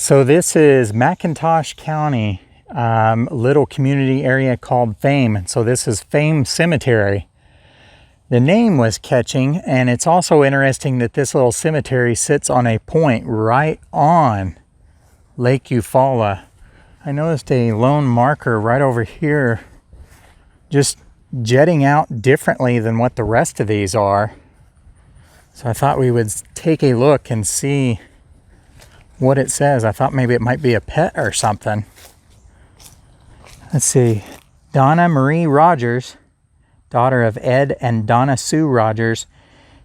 So this is McIntosh County, little community area called Fame. So this is Fame Cemetery. The name was catching, and it's also interesting that this little cemetery sits on a point right on Lake Eufala. I noticed a lone marker right over here just jetting out differently than what the rest of these are. So I thought we would take a look and see what it says. I thought maybe it might be a pet or something. Let's see. Donna Marie Rogers, daughter of Ed and Donna Sue Rogers,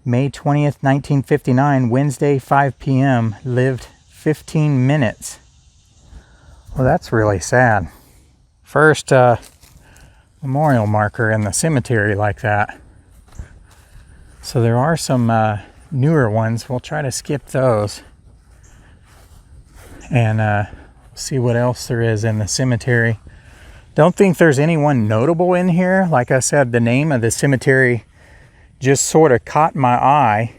May 20th, 1959, Wednesday, 5 p.m., lived 15 minutes. Well, that's really sad. First memorial marker in the cemetery like that. So there are some newer ones. We'll try to skip those and see what else there is in the cemetery. Don't think there's anyone notable in here. Like I said, the name of the cemetery just sort of caught my eye,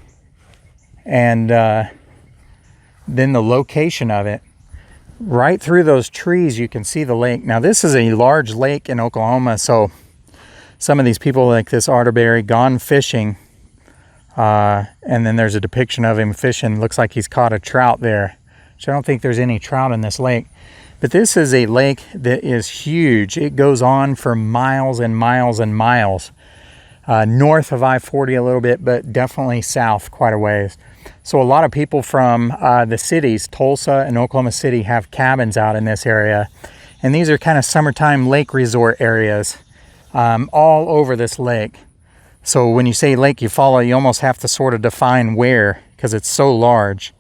and then the location of it. Right through those trees you can see the lake. Now this is a large lake in Oklahoma, so some of these people, like this Arterberry, gone fishing, and then there's a depiction of him fishing. Looks like he's caught a trout there. So I don't think there's any trout in this lake. But this is a lake that is huge. It goes on for miles and miles and miles. North of I-40 a little bit, but definitely south quite a ways. So a lot of people from the cities, Tulsa and Oklahoma City, have cabins out in this area. And these are kind of summertime lake resort areas all over this lake. So when you say Lake Eufala, you almost have to sort of define where, because it's so large.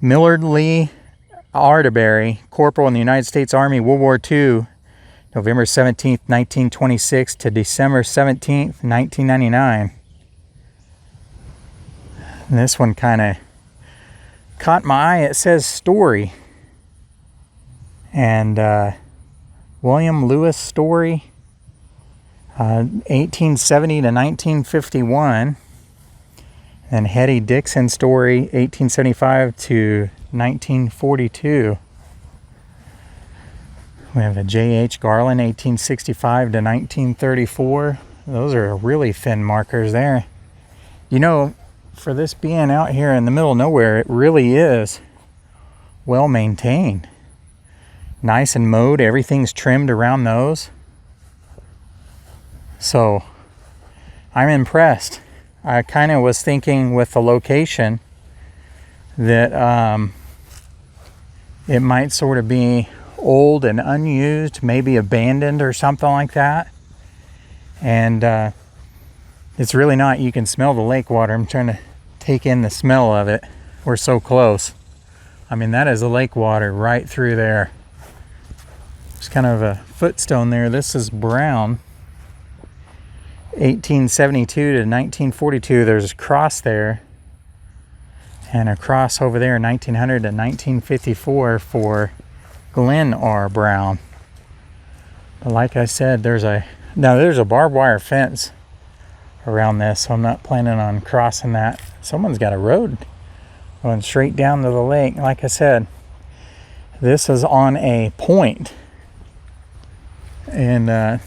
Millard Lee Arterberry, corporal in the United States Army, World War II, November 17th, 1926 to December 17th, 1999. And this one kind of caught my eye. It says Story. And William Lewis Story, 1870 to 1951. And Hetty Dixon Story, 1875 to 1942. We have a J.H. Garland, 1865 to 1934. Those are really thin markers there. You know, for this being out here in the middle of nowhere, it really is well maintained. Nice and mowed. Everything's trimmed around those. So, I'm impressed. I kind of was thinking with the location that it might sort of be old and unused, maybe abandoned or something like that. And it's really not. You can smell the lake water. I'm trying to take in the smell of it. We're so close. I mean, that is the lake water right through there. There's kind of a footstone there. This is brown. 1872 to 1942, there's a cross there, and a cross over there, 1900 to 1954 for Glenn R. Brown. But like I said, there's a barbed wire fence around this, so I'm not planning on crossing that. Someone's got a road going straight down to the lake. Like I said, this is on a point, and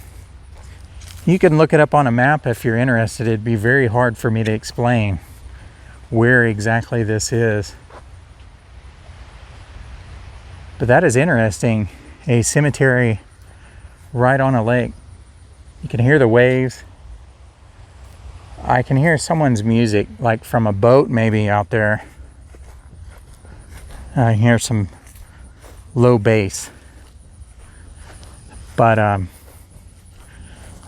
you can look it up on a map if you're interested. It'd be very hard for me to explain where exactly this is. But that is interesting. A cemetery right on a lake. You can hear the waves. I can hear someone's music, like from a boat maybe out there. I hear some low bass. But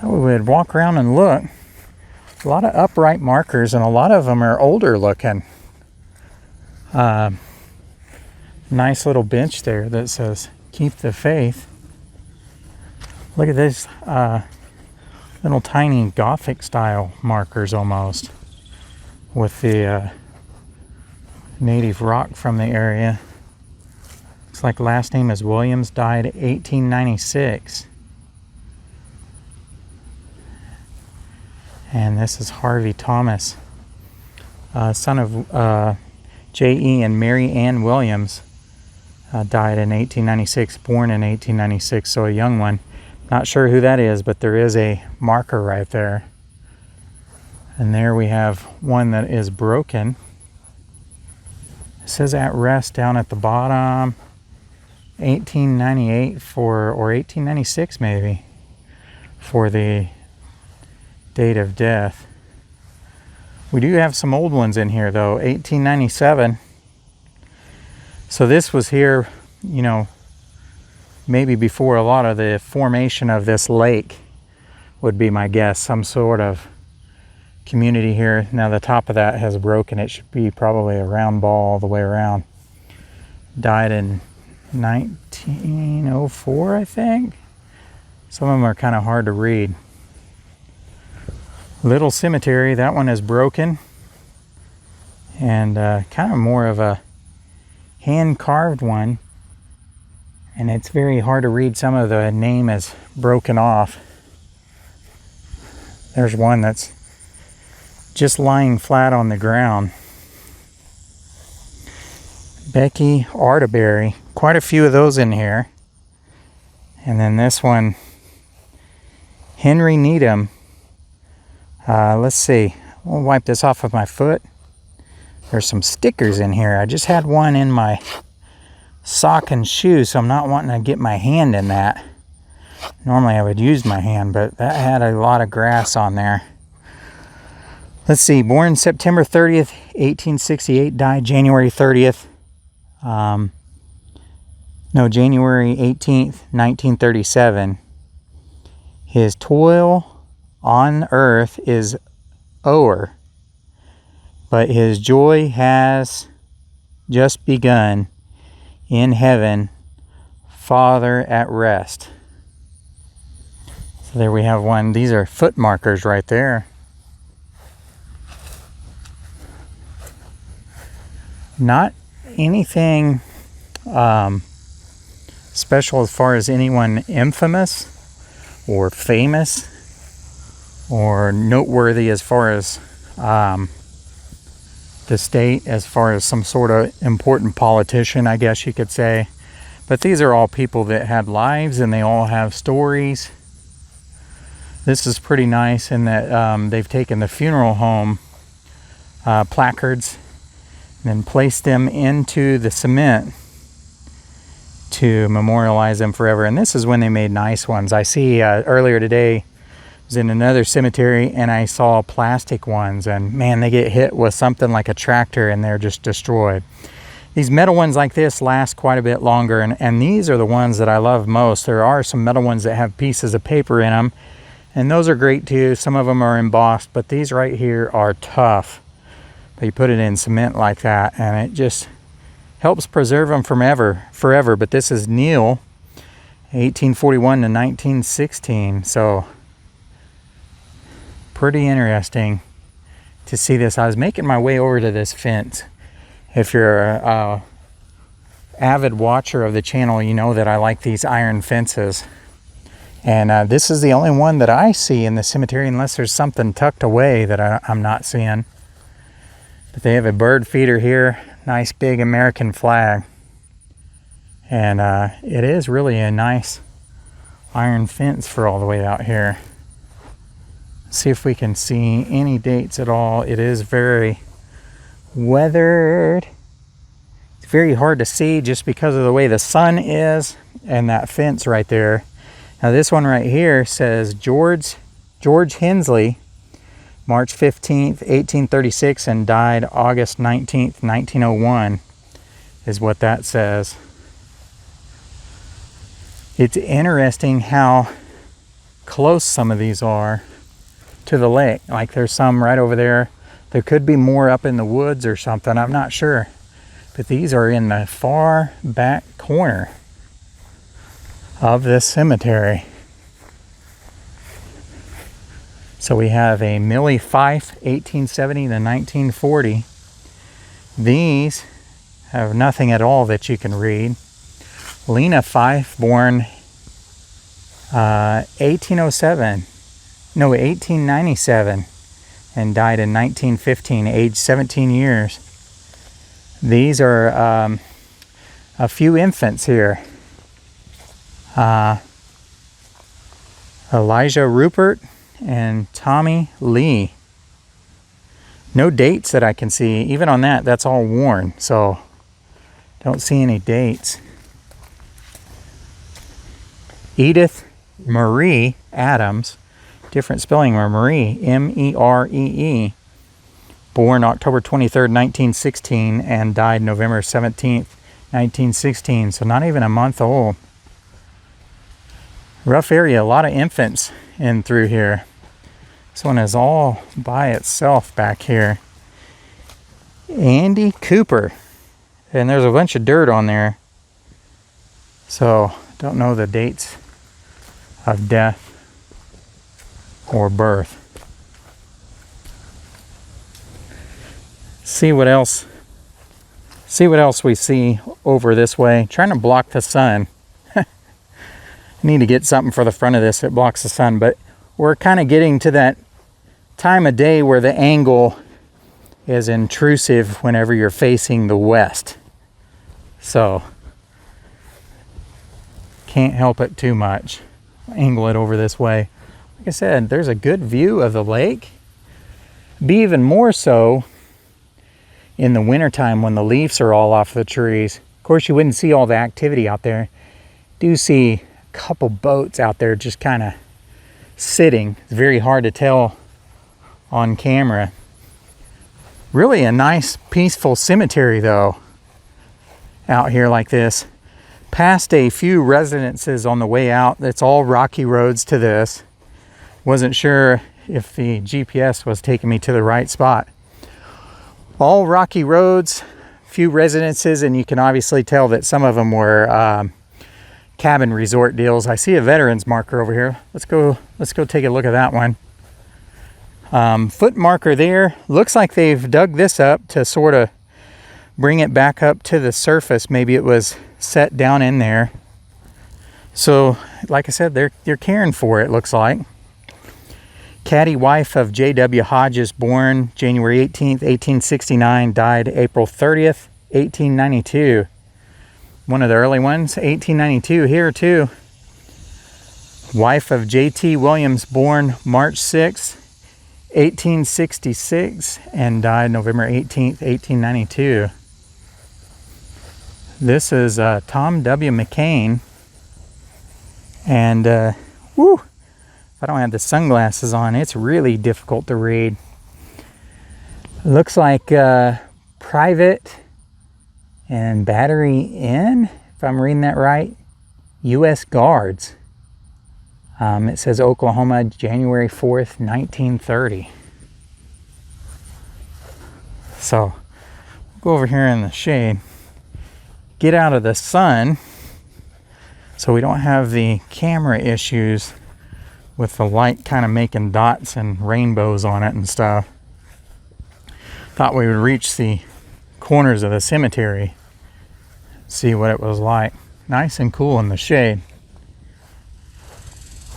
we would walk around and look. A lot of upright markers, and a lot of them are older looking. Nice little bench there that says "Keep the Faith." Look at this little tiny Gothic style markers almost, with the native rock from the area. Looks like last name is Williams, died 1896. And this is Harvey Thomas, son of J.E. and Mary Ann Williams, died in 1896, born in 1896, so a young one. Not sure who that is, but there is a marker right there. And there we have one that is broken. It says at rest down at the bottom. 1898 or 1896 maybe, for the date of death. We do have some old ones in here though. 1897. So this was here, you know, maybe before a lot of the formation of this lake, would be my guess. Some sort of community here. Now the top of that has broken. It should be probably a round ball all the way around. Died in 1904, I think. Some of them are kind of hard to read. Little cemetery, that one is broken, and kind of more of a hand carved one, and it's very hard to read. Some of the name is broken off. There's one that's just lying flat on the ground. Becky Arterberry, quite a few of those in here. And then this one, Henry Needham. Let's see, we'll wipe this off of my foot. There's some stickers in here. I just had one in my sock and shoe, so I'm not wanting to get my hand in that. Normally I would use my hand, but that had a lot of grass on there. Let's see, born September 30th, 1868, died January 30th. January 18th, 1937. His toil on earth is o'er, but his joy has just begun in heaven, Father at rest. So there we have one. These are foot markers right there. Not anything special as far as anyone infamous or famous or noteworthy as far as the state, as far as some sort of important politician, I guess you could say. But these are all people that had lives, and they all have stories. This is pretty nice in that they've taken the funeral home placards and then placed them into the cement to memorialize them forever. And this is when they made nice ones. I see earlier today, I was in another cemetery and I saw plastic ones, and man, they get hit with something like a tractor and they're just destroyed. These metal ones like this last quite a bit longer, and these are the ones that I love most. There are some metal ones that have pieces of paper in them, and those are great too. Some of them are embossed, but these right here are tough. But you put it in cement like that, and it just helps preserve them forever. But this is Neil, 1841 to 1916. So pretty interesting to see this. I was making my way over to this fence. If you're a avid watcher of the channel, you know that I like these iron fences. And this is the only one that I see in the cemetery, unless there's something tucked away that I'm not seeing. But they have a bird feeder here, nice big American flag. And it is really a nice iron fence for all the way out here. Let's see if we can see any dates at all. It is very weathered. It's very hard to see just because of the way the sun is and that fence right there. Now this one right here says George Hensley, March 15th, 1836, and died August 19th, 1901, is what that says. It's interesting how close some of these are to the lake. Like there's some right over there. There could be more up in the woods or something, I'm not sure. But these are in the far back corner of this cemetery. So we have a Millie Fife, 1870 to 1940. These have nothing at all that you can read. Lena Fife, born 1897, and died in 1915, age 17 years. These are a few infants here. Elijah Rupert and Tommy Lee. No dates that I can see. Even on that, that's all worn. So don't see any dates. Edith Marie Adams. Different spelling for Marie. M-E-R-E-E. Born October 23rd, 1916 and died November 17th, 1916. So not even a month old. Rough area. A lot of infants in through here. This one is all by itself back here. Andy Cooper. And there's a bunch of dirt on there. So don't know the dates of death or birth. See what else we see over this way. Trying to block the sun. I need to get something for the front of this that blocks the sun, but we're kind of getting to that time of day where the angle is intrusive whenever you're facing the west. So can't help it too much. Angle it over this way. Like I said, there's a good view of the lake. Be even more so in the wintertime when the leaves are all off the trees. Of course, you wouldn't see all the activity out there. Do see a couple boats out there just kind of sitting. It's very hard to tell on camera. Really a nice, peaceful cemetery, though, out here like this. Passed a few residences on the way out. It's all rocky roads to this. Wasn't sure if the GPS was taking me to the right spot. All rocky roads, few residences, and you can obviously tell that some of them were cabin resort deals. I see a veterans marker over here. Let's go take a look at that one. Foot marker there. Looks like they've dug this up to sort of bring it back up to the surface. Maybe it was set down in there. So, like I said, they're caring for it, looks like. Caddy wife of J.W. Hodges, born January 18th, 1869, died April 30th, 1892. One of the early ones, 1892 here too. Wife of J.T. Williams, born March 6th, 1866, and died November 18th, 1892. This is Tom W. Mccain. And, whoo! If I don't have the sunglasses on, it's really difficult to read. Looks like Private and Battery Inn, if I'm reading that right. U.S. Guards. It says Oklahoma, January 4th, 1930. So, go over here in the shade. Get out of the sun so we don't have the camera issues with the light kind of making dots and rainbows on it and stuff. Thought we would reach the corners of the cemetery, see what it was like. Nice and cool in the shade.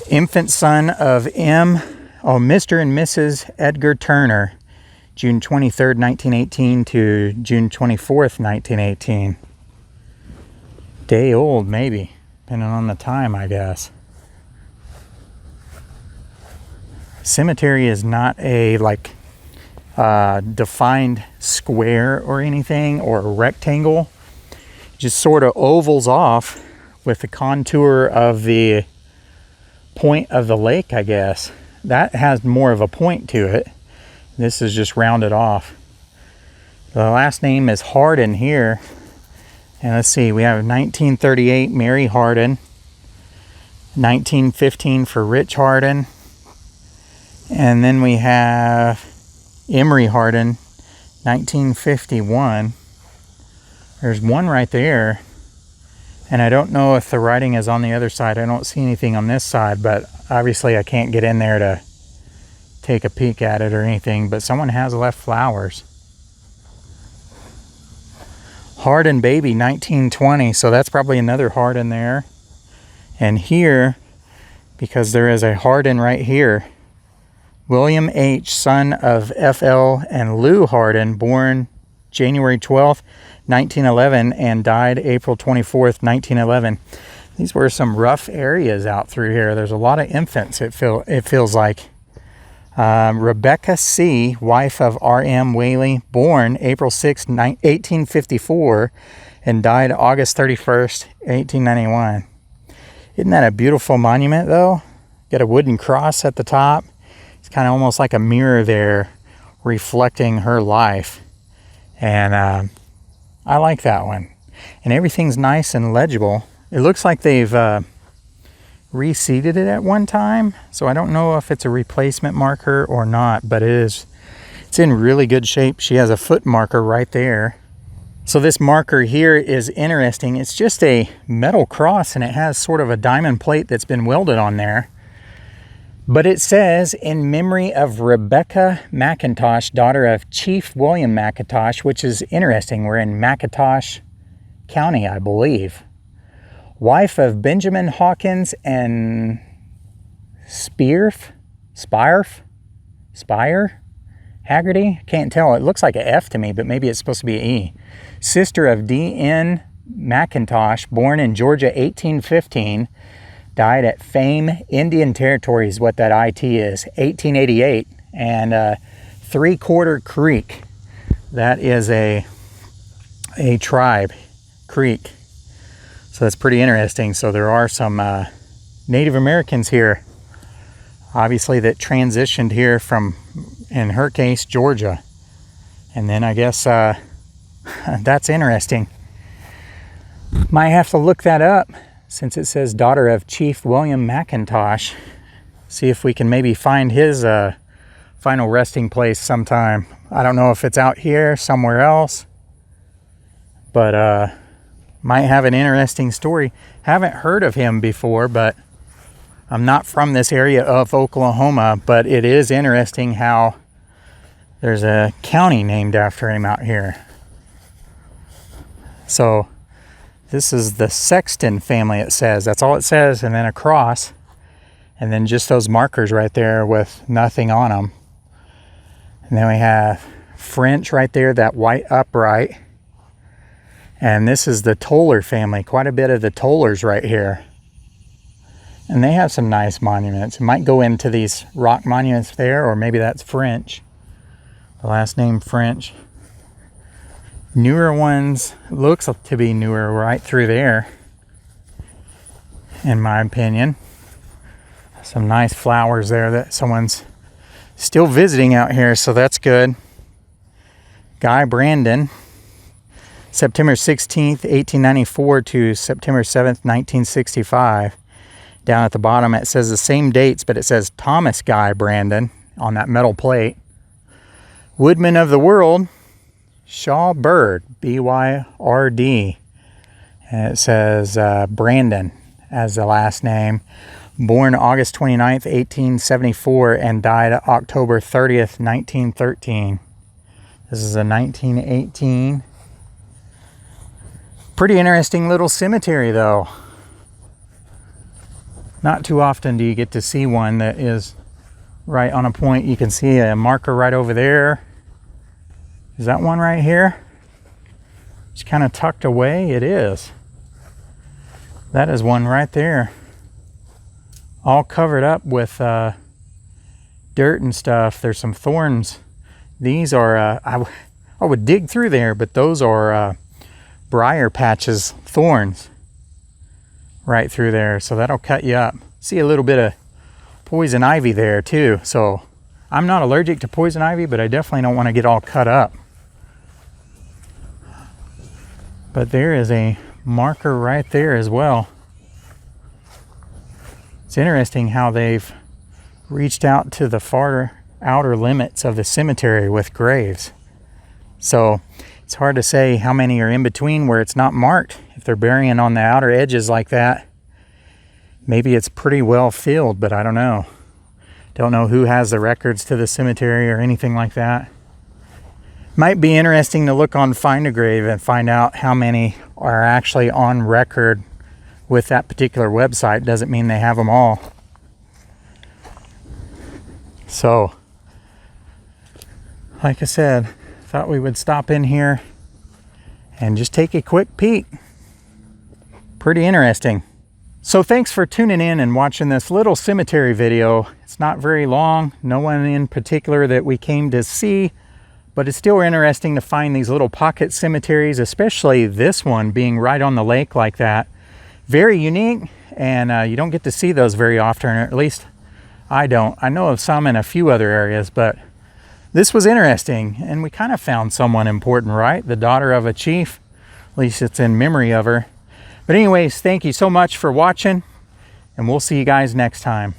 Infant son of Mr. and Mrs. Edgar Turner, June 23rd, 1918 to June 24th, 1918. Day old, maybe, depending on the time, I guess. Cemetery is not a defined square or anything, or a rectangle. It just sort of ovals off with the contour of the point of the lake, I guess. That has more of a point to it. This is just rounded off. The last name is Hardin here. And let's see, we have 1938 Mary Hardin, 1915 for Rich Hardin, and then we have Emery Hardin, 1951. There's one right there, and I don't know if the writing is on the other side. I don't see anything on this side, but obviously I can't get in there to take a peek at it or anything, but someone has left flowers. Hardin baby, 1920, so that's probably another Hardin there. And here, because there is a Hardin right here, William H., son of F.L. and Lou Hardin, born January 12th, 1911, and died April 24th, 1911. These were some rough areas out through here. There's a lot of infants, it feels like. Rebecca C., wife of R.M. Whaley, born April 6, 1854, and died August 31st, 1891. Isn't that a beautiful monument, though? Got a wooden cross at the top. It's kind of almost like a mirror there, reflecting her life. And I like that one. And everything's nice and legible. It looks like they've reseeded it at one time, so I don't know if it's a replacement marker or not, but it's in really good shape. She has a foot marker right there. So this marker here is interesting. It's just a metal cross, and it has sort of a diamond plate that's been welded on there. But it says, in memory of Rebecca McIntosh, daughter of Chief William McIntosh, which is interesting. We're in McIntosh County, I believe. Wife of Benjamin Hawkins and Spire Haggerty? Can't tell. It looks like an F to me, but maybe it's supposed to be an E. Sister of D.N. McIntosh, born in Georgia 1815, died at Fame, Indian Territory is what that IT is, 1888. And Three Quarter Creek, that is a tribe, creek. So that's pretty interesting. So there are some Native Americans here, obviously, that transitioned here from, in her case, Georgia. And then I guess that's interesting. Might have to look that up since it says daughter of Chief William McIntosh. See if we can maybe find his final resting place sometime. I don't know if it's out here, somewhere else. But might have an interesting story. Haven't heard of him before, but I'm not from this area of Oklahoma, but it is interesting how there's a county named after him out here. So this is the Sexton family, it says. That's all it says, and then a cross, and then just those markers right there with nothing on them. And then we have French right there, that white upright. And this is the Toller family, quite a bit of the Tollers right here. And they have some nice monuments. It might go into these rock monuments there, or maybe that's French. The last name French. Newer ones, looks to be newer right through there, in my opinion. Some nice flowers there that someone's still visiting out here, so that's good. Guy Brandon. September 16th, 1894 to September 7th, 1965. Down at the bottom, it says the same dates, but it says Thomas Guy Brandon on that metal plate. Woodman of the World, Shaw Bird, B-Y-R-D. And it says Brandon as the last name. Born August 29th, 1874, and died October 30th, 1913. This is a 1918. Pretty interesting little cemetery, though. Not too often do you get to see one that is right on a point. You can see a marker right over there. Is that one right here? It's kind of tucked away. It is. That is one right there. All covered up with dirt and stuff. There's some thorns. These are, I would dig through there, but those are briar patches, thorns right through there, so that'll cut you up. See a little bit of poison ivy there too, so I'm not allergic to poison ivy, but I definitely don't want to get all cut up. But there is a marker right there as well. It's interesting how they've reached out to the far outer limits of the cemetery with graves. So it's hard to say how many are in between where it's not marked. If they're burying on the outer edges like that, maybe it's pretty well filled, but I don't know. Don't know who has the records to the cemetery or anything like that. Might be interesting to look on Find a Grave and find out how many are actually on record with that particular website. Doesn't mean they have them all. So, like I said, thought we would stop in here and just take a quick peek. Pretty interesting. So thanks for tuning in and watching this little cemetery video. It's not very long, no one in particular that we came to see, but it's still interesting to find these little pocket cemeteries, especially this one being right on the lake like that. Very unique, and you don't get to see those very often, or at least I don't. I know of some in a few other areas, but this was interesting, and we kind of found someone important, right? The daughter of a chief, at least it's in memory of her. But anyways, thank you so much for watching, and we'll see you guys next time.